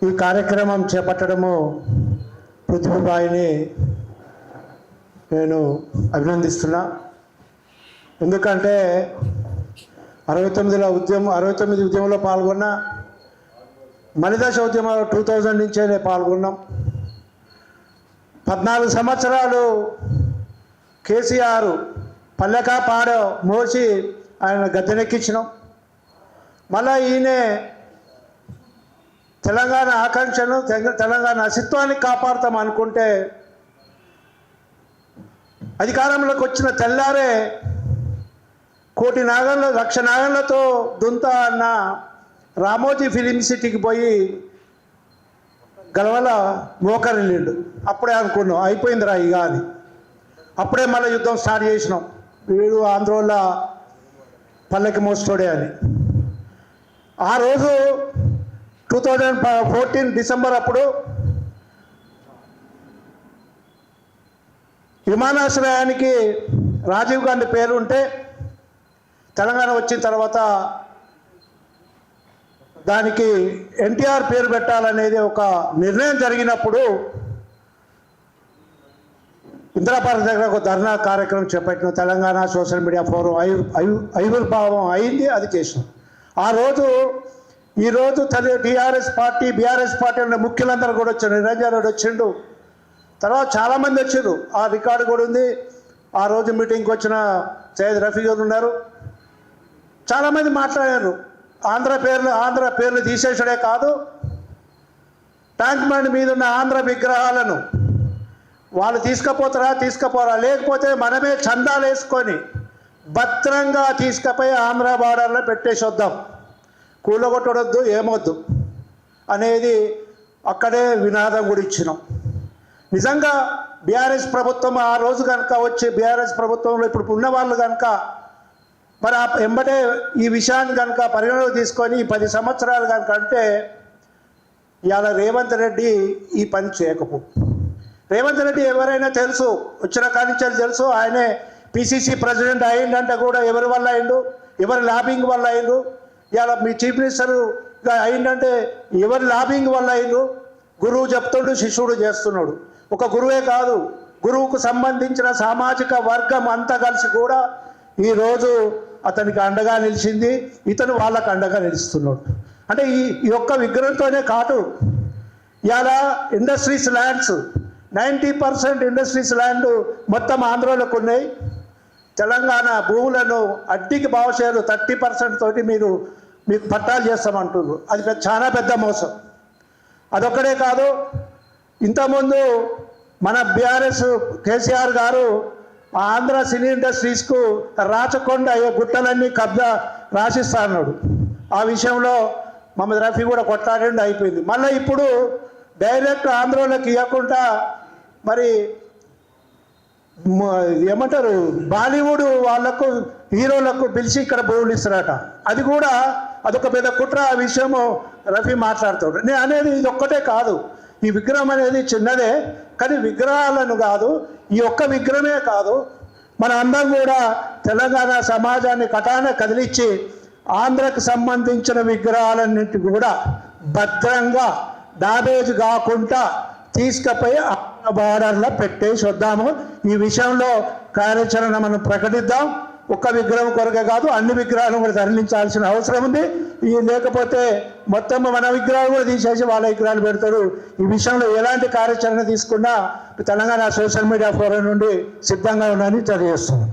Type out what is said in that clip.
ఈ కార్యక్రమం చేపట్టడము పృథ్వీబాయిని నేను అభినందిస్తున్నా. ఎందుకంటే 69 ఉద్యమంలో పాల్గొన్నా, మలిదశ ఉద్యమంలో 2000 నుంచే పాల్గొన్నాం. 14 సంవత్సరాలు కేసీఆర్ పల్లెకా పాడ మోసి ఆయన గద్దెనెక్కించినాం. మళ్ళా ఈయనే తెలంగాణ ఆకాంక్షను, తెలంగాణ అస్తిత్వాన్ని కాపాడుతాం అనుకుంటే అధికారంలోకి వచ్చిన తెల్లారే 1,00,00,000 నాగన్ల 1,00,000 నాగన్లతో దుంత అన్న రామోజీ ఫిలిం సిటీకి పోయి గలవల మోకరిల్లిండు. అప్పుడే అనుకున్నాం అయిపోయిందిరా ఇక అని. అప్పుడే మళ్ళీ యుద్ధం స్టార్ట్ చేసినాం, వీడు ఆంధ్రోళ్ళ పల్లెకి మోస్తోడే అని. ఆ రోజు 2014 డిసెంబర్ అప్పుడు విమానాశ్రయానికి రాజీవ్ గాంధీ పేరు ఉంటే తెలంగాణ వచ్చిన తర్వాత దానికి ఎన్టీఆర్ పేరు పెట్టాలనేది ఒక నిర్ణయం జరిగినప్పుడు ఇందిరాపార్క్ దగ్గర ఒక ధర్నా కార్యక్రమం చేపట్టిన తెలంగాణ సోషల్ మీడియా ఫోరం ఆవిర్భావం అయింది, అది చేసినాం. ఆ రోజు ఈరోజు బీఆర్ఎస్ పార్టీ అనే ముఖ్యులందరూ కూడా వచ్చారు. నిరంజన్ రెడ్డి వచ్చిండు, తర్వాత చాలామంది వచ్చారు, ఆ రికార్డు కూడా ఉంది. ఆ రోజు మీటింగ్కి వచ్చిన సయ్యద్ రఫీ గారు ఉన్నారు, చాలామంది మాట్లాడారు. ఆంధ్ర పేర్లు తీసేసడే కాదు, ట్యాంక్ బండ్ మీద ఉన్న ఆంధ్ర విగ్రహాలను వాళ్ళు తీసుకుపోరా, లేకపోతే మనమే చందాలు వేసుకొని భద్రంగా తీసుకుపోయి ఆంధ్ర బార్డర్లో పెట్టేసి వద్దాం, కూలగొట్టడొద్దు ఏమొద్దు అనేది అక్కడే వినాదం కూడా ఇచ్చినాం. నిజంగా బీఆర్ఎస్ ప్రభుత్వం ఆ రోజు కనుక వచ్చి బీఆర్ఎస్ ప్రభుత్వంలో ఇప్పుడు ఉన్న వాళ్ళు కనుక మరి ఎంబటే ఈ విషయాన్ని కనుక పరిగణలోకి తీసుకొని 10 సంవత్సరాలు కనుక అంటే ఇవాళ రేవంత్ రెడ్డి ఈ పని చేయకపో. రేవంత్ రెడ్డి ఎవరైనా తెలుసు, వచ్చిన కానించాలి తెలుసు, ఆయనే పిసిసి ప్రెసిడెంట్ అయిందంటే కూడా ఎవరి వల్ల అయిండు, ఎవరి లాబింగ్ వల్ల అయిండు. ఇవాళ మీ చీఫ్ మినిస్టర్గా అయిందంటే ఎవరి లాబింగ్ వల్ల అయిండు. గురువు చెప్తుండు, శిష్యుడు చేస్తున్నాడు. ఒక గురువే కాదు, గురువుకు సంబంధించిన సామాజిక వర్గం అంతా కలిసి కూడా ఈరోజు అతనికి అండగా నిలిచింది, ఇతను వాళ్ళకు అండగా నిలుస్తున్నాడు. అంటే ఈ యొక్క విగ్రహంతోనే కాదు, ఇవాళ ఇండస్ట్రీస్ ల్యాండ్స్ 90% ఇండస్ట్రీస్ ల్యాండ్ మొత్తం ఆంధ్రలోకి ఉన్నాయి. తెలంగాణ భూములను అడ్డికి బావషేరు 30% తోటి మీకు పట్టాలు చేస్తామంటున్నారు. అది చాలా పెద్ద మోసం. అదొక్కడే కాదు, ఇంతకుముందు మన బీఆర్ఎస్ కేసీఆర్ గారు ఆంధ్ర సినీ ఇండస్ట్రీస్కు రాచకొండ గుట్టలన్నీ కబ్జా రాసిస్తా అన్నాడు. ఆ విషయంలో మహమ్మద్ రఫీ కూడా కొట్లాడండి, అయిపోయింది. మళ్ళీ ఇప్పుడు డైరెక్ట్ ఆంధ్రలోకి ఇవ్వకుండా మరి ఏమంటారు బాలీవుడ్ వాళ్ళకు హీరోలకు పిలిచి ఇక్కడ భూములు ఇస్తారట. అది కూడా అదొక పెద్ద కుట్ర. ఆ విషయము రఫీ మాట్లాడుతాడు. నేను అనేది ఇది ఒక్కటే కాదు, ఈ విగ్రహం అనేది చిన్నదే, కానీ విగ్రహాలను కాదు, ఈ ఒక్క విగ్రహమే కాదు, మన అందరం కూడా తెలంగాణ సమాజాన్ని కటాన కదిలించి ఆంధ్రకు సంబంధించిన విగ్రహాలన్నింటి కూడా భద్రంగా డామేజ్ కాకుండా తీసుకుపోయి బార్డర్లో పెట్టేసి వద్దాము. ఈ విషయంలో కార్యాచరణ మనం ప్రకటిద్దాం. ఒక్క విగ్రహం కొరకే కాదు, అన్ని విగ్రహాలను కూడా తరలించాల్సిన అవసరం ఉంది. లేకపోతే మొత్తం మన విగ్రహాలు కూడా తీసేసి వాళ్ళ విగ్రహాలు పెడతారు. ఈ విషయంలో ఎలాంటి కార్యాచరణ తీసుకున్నా తెలంగాణ సోషల్ మీడియా ఫోరం నుండి సిద్ధంగా ఉన్నాయని తెలియజేస్తున్నాం.